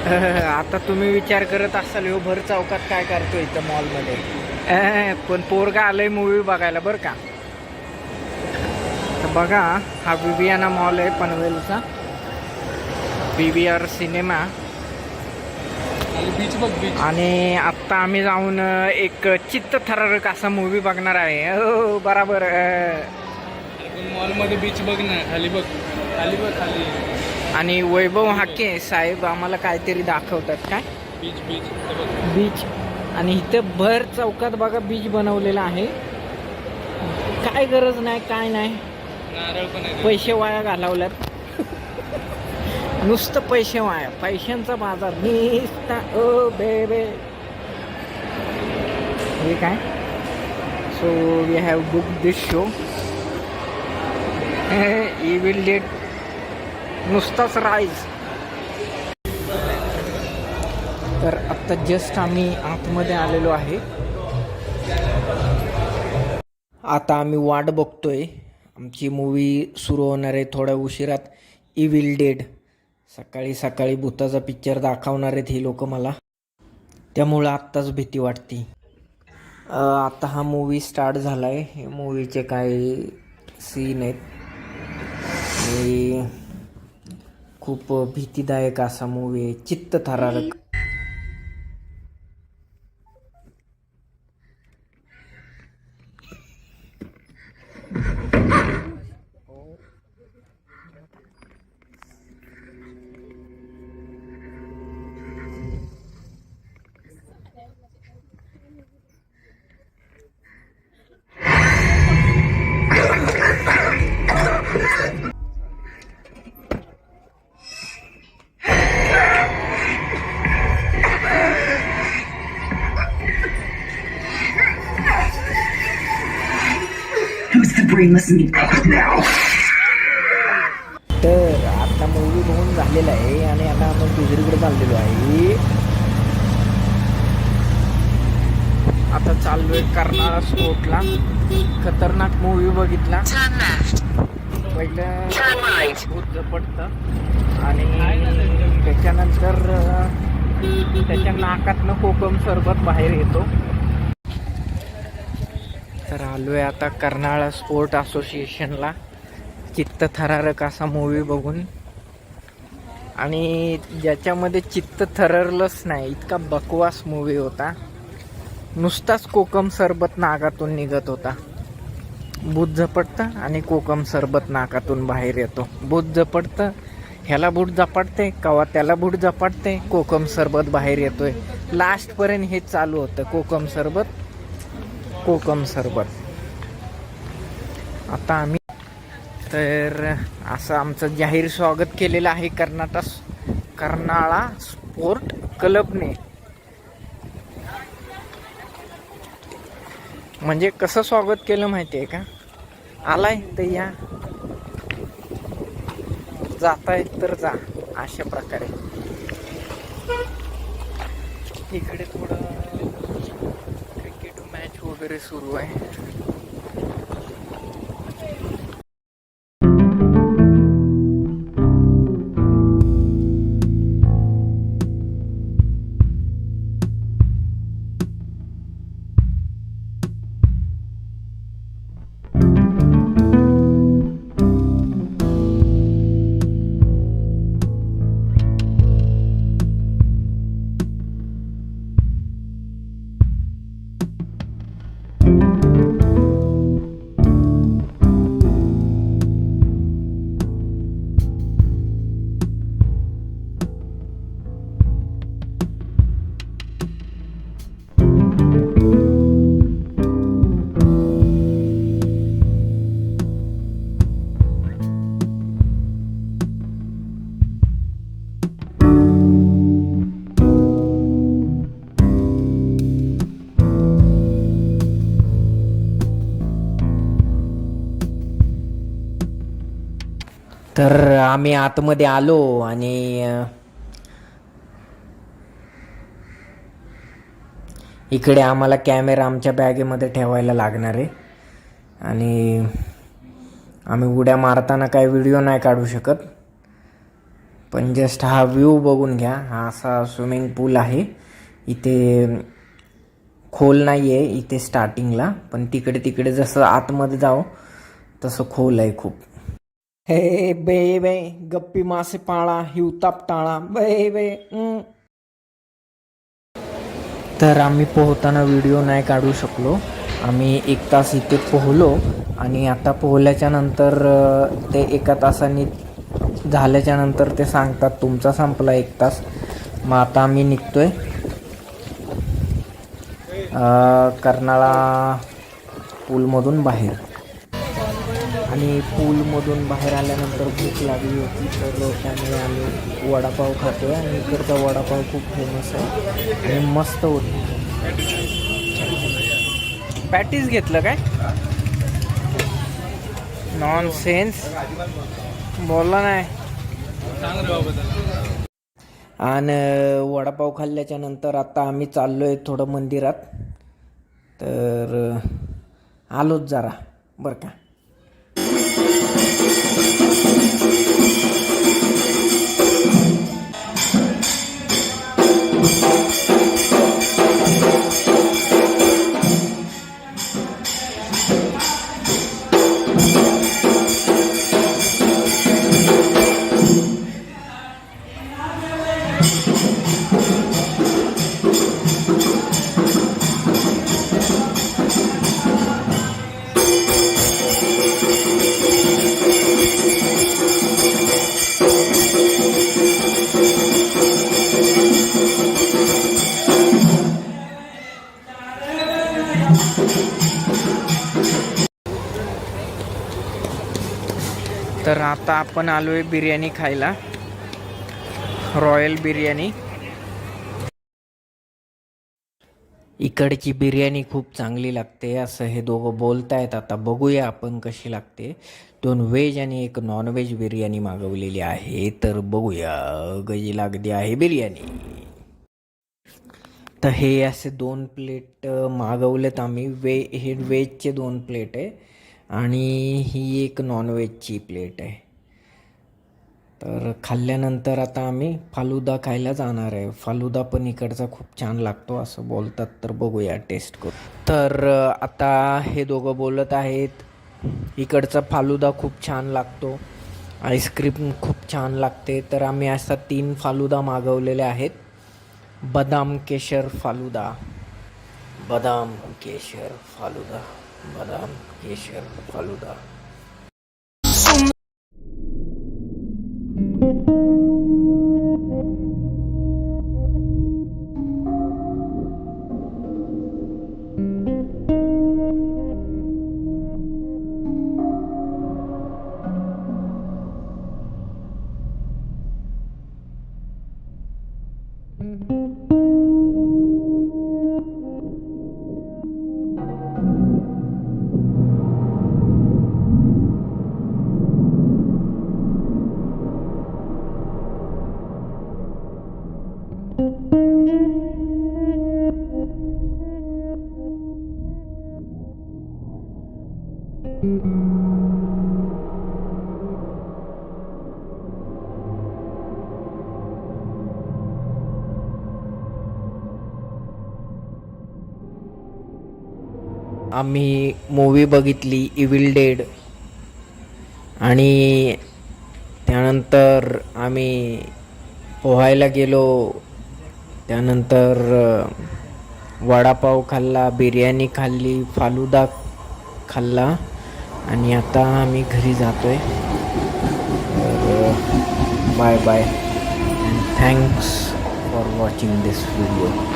आता तुम्ही विचार करत असाल हो भर चौकात काय करतो इथं मॉलमध्ये. पण पोरगा आलंय मूवी बघायला बरं का. तर बघा हा विवियाना मॉल आहे पनवेलचा, PVR सिनेमा. बीच बघ बीच. आणि आत्ता आम्ही जाऊन एक चित्तथरारक असा मूवी बघणार आहे. हो बराबर. मॉलमध्ये बीच बघ ना, खाली बघ, खाली बघ, खाली. आणि वैभव हाके साहेब आम्हाला काहीतरी दाखवतात काय बीच बीच बीच. आणि इथं भर चौकात बघा बीच बनवलेला आहे. काय गरज नाही काय नाही, नारळ पण आहे. पैसे वाया घालवल्यात. नुसतं पैसे वाया, पैशांचा बाजार नुसता. ओ बेबे हे काय. So we have book this show. Evil Dead नुसताच राईज. तर आत्ता जस्ट आम्ही आतमध्ये आलेलो आहे. आता आम्ही वाट बघतोय, आमची मूवी सुरू होणार आहे थोड्या उशिरात. Evil dead. सकाळी सकाळी भूताचा पिक्चर दाखवणार आहेत ही लोक मला, त्यामुळं आत्ताच भीती वाटते. आता हा मूवी स्टार्ट झाला आहे. हे मूवीचे काही सीन आहेत आणि खूप भीतीदायक असा मूवी आहे, चित्तथरारक. Who's the brainless meatball now? तर आता मूवी बघून झालेला आहे आणि आता आपण दुसरीकडे चाललेलो आहे. आता चाललोय कर्नाळा स्पोर्टला. खतरनाक मूवी बघितला. पहिलं भूत झपटतं आणि त्याच्यानंतर त्याच्या नाकातनं कोकम सरबत बाहेर येतो. तर आलोय आता कर्नाळा स्पोर्ट असोसिएशनला चित्त थरारक असा मूवी बघून. आणि ज्याच्यामध्ये चित्त थररलंच नाही इतका बकवास मूवी होता. नुसताच कोकम सरबत नाकातून निघत होता. भूत झपटतं आणि कोकम सरबत नाकातून बाहेर येतो. भूत झपटतं, ह्याला भूत झपाटते, कवा त्याला भूत झपाटते, कोकम सरबत बाहेर येतोय. लास्टपर्यंत हे चालू होतं, कोकम सरबत कोकम सरबत. आता आम्ही तर असं आमचं जाहीर स्वागत केलेलं आहे कर्नाळा स्पोर्ट क्लबने. म्हणजे कसं स्वागत केलं माहिती आहे का. आलाय तर या, जाताय तर जा, अशा प्रकारे. इकडे थोडं क्रिकेट मॅच वगैरे सुरू आहे. तर आम्ही आतमध्ये आलो आणि इकडे आम्हाला कॅमेरा आमच्या बॅगेमध्ये ठेवायला लागणार आहे. आणि आम्ही उड्या मारताना काही व्हिडिओ नाही काढू शकत, पण जस्ट हा व्ह्यू बघून घ्या. हा असा स्विमिंग पूल आहे. इथे खोल नाही आहे इथे स्टार्टिंगला, पण तिकडे तिकडे जसं आतमध्ये जाऊ तसं खोल आहे खूप. हे बे बे गप्पी मासे पाळा हिवताप टाळा बे बे. तर आम्ही पोहताना व्हिडिओ नाही काढू शकलो. आम्ही 1 तास इथे पोहलो आणि आता पोहल्याच्या नंतर ते 1 तासाने झाल्याच्या नंतर ते सांगतात तुमचा संपला 1 तास. मग आता आम्ही निघतोय कर्नाळा पूलमधून बाहेर. आणि पूलमधून बाहेर आल्यानंतर भूक लागली होती तर त्यामुळे आम्ही वडापाव खातो आहे. आणि इकडचा वडापाव खूप फेमस आहे आणि मस्त होती. पॅटीस घेतलं काय? नॉनसेन्स बोलला नाही. सांग रे बाबा त्याला. आणि वडापाव खाल्ल्याच्या नंतर आता आम्ही चाललो आहे थोडं मंदिरात. तर आलोच जरा बरं का. तर आता आपण आलोय बिर्याणी खायला, रॉयल बिर्याणी. इकडची बिर्याणी खूप चांगली लागते असं हे दोघं बोलतायत. आता बघूया आपण कशी लागते. 2 व्हेज आणि 1 नॉनव्हेज बिर्याणी मागवलेली आहे. तर बघूया कशी लागते आहे बिर्याणी. तर हे असे 2 प्लेट मागवलेत आम्ही. हे व्हेजचे 2 प्लेट आहे आणि ही 1 नॉनव्हेजची प्लेट आहे. तर खाल्ल्यानंतर आता आम्ही फालुदा खायला जाणार आहे. फालुदा पण इकडचा खूप छान लागतो असं बोलतात. तर बघूया टेस्ट करू. तर आता हे दोघं बोलत आहेत इकडचा फालुदा खूप छान लागतो, आईस्क्रीम खूप छान लागते. तर आम्ही असा 3 फालुदा मागवलेले आहेत. बदाम केशर फालुदा, बदाम केशर फालुदा, बदाम केशर फालुदा. आम्ही मूवी बघितली इविल डेड आणि त्यानंतर आम्ही पोहायला गेलो. त्यानंतर वडापाव खाल्ला, बिर्याणी खाल्ली, फालुदा खाल्ला आणि आता आम्ही घरी जातोय. तर bye bye and thanks for watching this video.